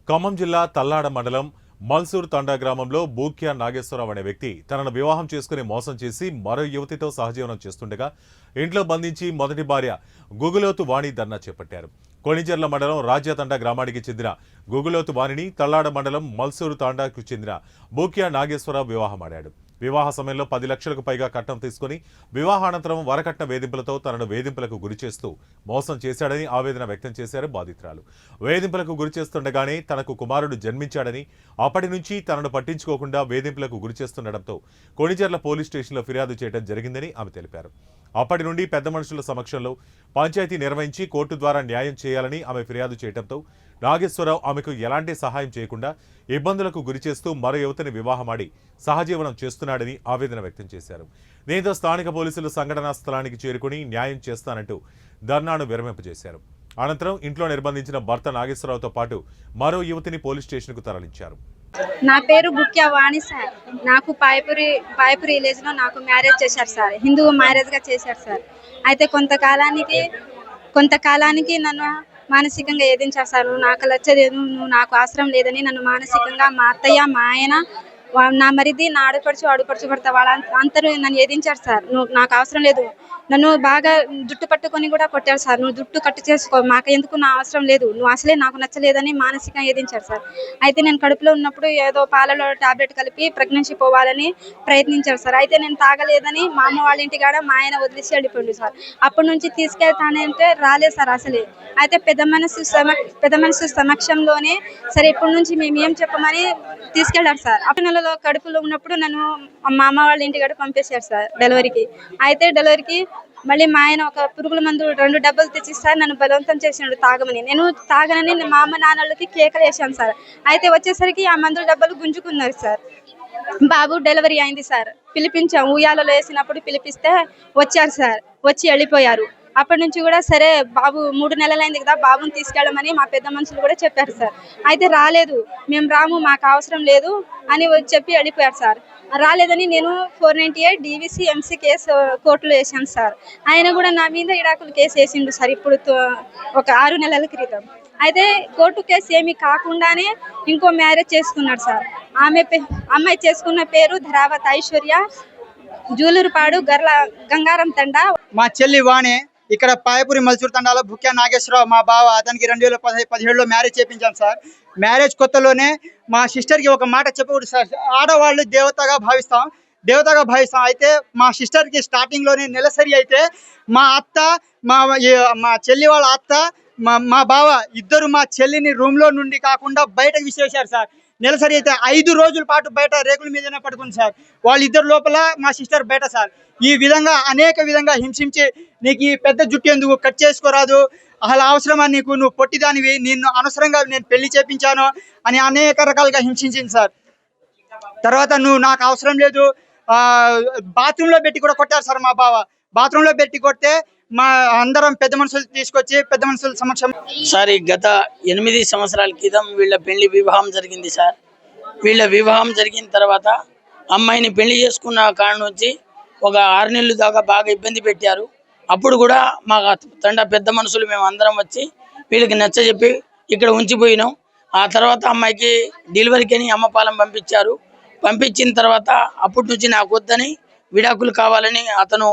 ఖమ్మం జిల్లా తల్లాడ మండలం మల్సూర్ తండా గ్రామంలో బూక్యా నాగేశ్వరరావు అనే వ్యక్తి తనను వివాహం చేసుకుని మోసం చేసి మరో యువతితో సహజీవనం చేస్తుండగా ఇంట్లో బంధించి మొదటి భార్య గుగులోతు వాణి ధర్నా చేపట్టారు. కొణిజర్ల మండలం రాజ్యతండా గ్రామానికి చెందిన గుగులోతు వాణిని తల్లాడ మండలం మల్సూరు తాండాకు చెందిన బూక్యా నాగేశ్వరరావు వివాహమాడాడు. వివాహ సమయంలో 10 లక్షలకు పైగా కట్నం తీసుకుని వివాహానంతరం వరకట్న వేధింపులతో తనను వేధింపులకు గురిచేస్తూ మోసం చేశాడని ఆవేదన వ్యక్తం చేశారు బాధితురాలు. వేధింపులకు గురిచేస్తుండగానే తనకు కుమారుడు జన్మించాడని, అప్పటి నుంచి తనను పట్టించుకోకుండా వేధింపులకు గురిచేస్తుండటంతో కొణిజర్ల పోలీస్ స్టేషన్లో ఫిర్యాదు చేయడం జరిగిందని ఆమె తెలిపారు. అప్పటి నుండి పెద్ద మనుషుల సమక్షంలో పంచాయతీ నిర్వహించి కోర్టు ద్వారా న్యాయం చేయాలని ఆమె ఫిర్యాదు చేయడంతో నాగేశ్వరరావు ఆమెకు ఎలాంటి సహాయం చేయకుండా ఇబ్బందులకు గురిచేస్తూ మరో యువతిని వివాహమాడి సహజీవనం చేస్తున్నాడని ఆవేదన వ్యక్తం చేశారు. దీంతో స్థానిక పోలీసులు సంఘటనా స్థలానికి చేరుకుని న్యాయం చేస్తానంటూ ధర్నాను విరమింపజేశారు. అనంతరం ఇంట్లో నిర్బంధించిన భర్త నాగేశ్వరరావుతో పాటు మరో యువతిని పోలీస్ స్టేషన్కు తరలించారు. నా పేరు బుక్యా వాణి సార్. నాకు పాయపురి విలేజ్ లో నాకు మ్యారేజ్ చేశారు సార్. హిందూ మ్యారేజ్ గా చేశారు సార్. అయితే కొంతకాలానికి నన్ను మానసికంగా ఏదించారు సార్. నువ్వు నాకు నచ్చలేదు, నువ్వు నాకు అవసరం లేదని నన్ను మానసికంగా మా అత్తయ్య, మా ఆయన, నా మరిది, నా ఆడుపడుచు భర్త వాళ్ళందరూ నన్ను ఏదించారు సార్. నువ్వు నాకు అవసరం లేదు, నన్ను బాగా జుట్టు పట్టుకొని కూడా కొట్టారు సార్. నువ్వు జుట్టు కట్టు చేసుకో, మాకు ఎందుకు, నా అవసరం లేదు, నువ్వు అసలే నాకు నచ్చలేదని మానసికంగా ఏదించారు సార్. అయితే నేను కడుపులో ఉన్నప్పుడు ఏదో పాలలో టాబ్లెట్ కలిపి ప్రెగ్నెన్సీ పోవాలని ప్రయత్నించారు సార్. అయితే నేను తాగలేదని మా అమ్మ వాళ్ళ ఇంటికాడ మా ఆయన వదిలేసి వెళ్ళిపోయింది సార్. అప్పటి నుంచి తీసుకెళ్తానంటే రాలేదు సార్ అసలే. అయితే పెద్ద మనసు సమక్షంలోనే సరే ఇప్పటి నుంచి మేము ఏం చెప్పమని తీసుకెళ్లారు సార్. అప్పుడు నెలలో కడుపులో ఉన్నప్పుడు నన్ను మా అమ్మ వాళ్ళ ఇంటికాడ పంపేశారు సార్ డెలివరీకి. అయితే డెలివరీకి మళ్ళీ మా ఆయన ఒక పురుగుల మందు 2 డబ్బాలు తెచ్చిస్తారు, నన్ను బలవంతం చేసినాడు తాగమని. నేను తాగనని మా అమ్మ నాన్నలకి కేకలు వేసాను సార్. అయితే వచ్చేసరికి ఆ మందుల డబ్బాలు గుంజుకున్నారు సార్. బాబు డెలివరీ అయింది సార్. పిలిపించాం, ఉయ్యాలలో వేసినప్పుడు పిలిపిస్తే వచ్చారు సార్. వచ్చి వెళ్ళిపోయారు. అప్పటి నుంచి కూడా సరే బాబు 3 నెలలైంది కదా, బాబుని తీసుకెళ్ళమని మా పెద్ద మనుషులు కూడా చెప్పారు సార్. అయితే రాలేదు, మేము రాము, మాకు అవసరం లేదు అని చెప్పి వెళ్ళిపోయారు సార్. రాలేదని నేను 498 DVC MC కేసు కోర్టులో వేసాను సార్. ఆయన కూడా నా మీద ఇడాకులు కేసు వేసిండు సార్ ఇప్పుడు ఒక 6 నెలల క్రితం. అయితే కోర్టు కేసు ఏమీ కాకుండానే ఇంకో మ్యారేజ్ చేసుకున్నాడు సార్. అమ్మాయి చేసుకున్న పేరు ధరావత్ ఐశ్వర్య, జూలూరుపాడు గంగారం తండా. మా చెల్లి వాణి ఇక్కడ పాయపురి మల్సూర్ తండాలో బుక్యా నాగేశ్వరరావు మా బావ, అతనికి 2017లో మ్యారేజ్ చేయించాం సార్. మ్యారేజ్ కొత్తలోనే మా సిస్టర్కి ఒక మాట చెప్పకూడదు సార్. ఆడవాళ్ళు దేవతగా భావిస్తాం. అయితే మా సిస్టర్కి స్టార్టింగ్లోనే నెలసరి అయితే మా అత్త, మా చెల్లి వాళ్ళ అత్త, మా బావ ఇద్దరు మా చెల్లిని రూమ్లో నుండి కాకుండా బయటకు విసిరేశారు సార్. నెలసరి అయితే 5 రోజుల పాటు బయట రేకుల మీదనే పడుకుంది సార్. వాళ్ళిద్దరు లోపల, మా సిస్టర్ బయట సార్. ఈ విధంగా అనేక విధంగా హింసించి, నీకు ఈ పెద్ద జుట్టు ఎందుకు కట్ చేసుకోరాదు, అసలు అవసరమా నీకు, నువ్వు పొట్టిదానివి, నిన్ను అనవసరంగా నేను పెళ్లి చేపించాను అని అనేక రకాలుగా హింసించింది సార్. తర్వాత నువ్వు నాకు అవసరం లేదు, బాత్రూంలో పెట్టి కూడా కొట్టారు సార్. మా బావ బాత్రూంలో పెట్టి కొడితే మా అందరం పెద్ద మనుషులు తీసుకొచ్చి పెద్ద మనుషుల సమక్షం సార్ గత 8 సంవత్సరాల క్రితం వీళ్ళ పెళ్లి వివాహం జరిగింది సార్. వీళ్ళ వివాహం జరిగిన తర్వాత అమ్మాయిని పెళ్లి చేసుకున్న కారణం నుంచి ఒక 6 నెలలు దాకా బాగా ఇబ్బంది పెట్టారు. అప్పుడు కూడా మా తండ పెద్ద మనుషులు మేము అందరం వచ్చి వీళ్ళకి నచ్చజెప్పి ఇక్కడ ఉంచిపోయినాం. ఆ తర్వాత అమ్మాయికి డెలివరీకి అని అమ్మపాలెం పంపించారు. పంపించిన తర్వాత అప్పటి నుంచి నాకు వద్దని, విడాకులు కావాలని అతను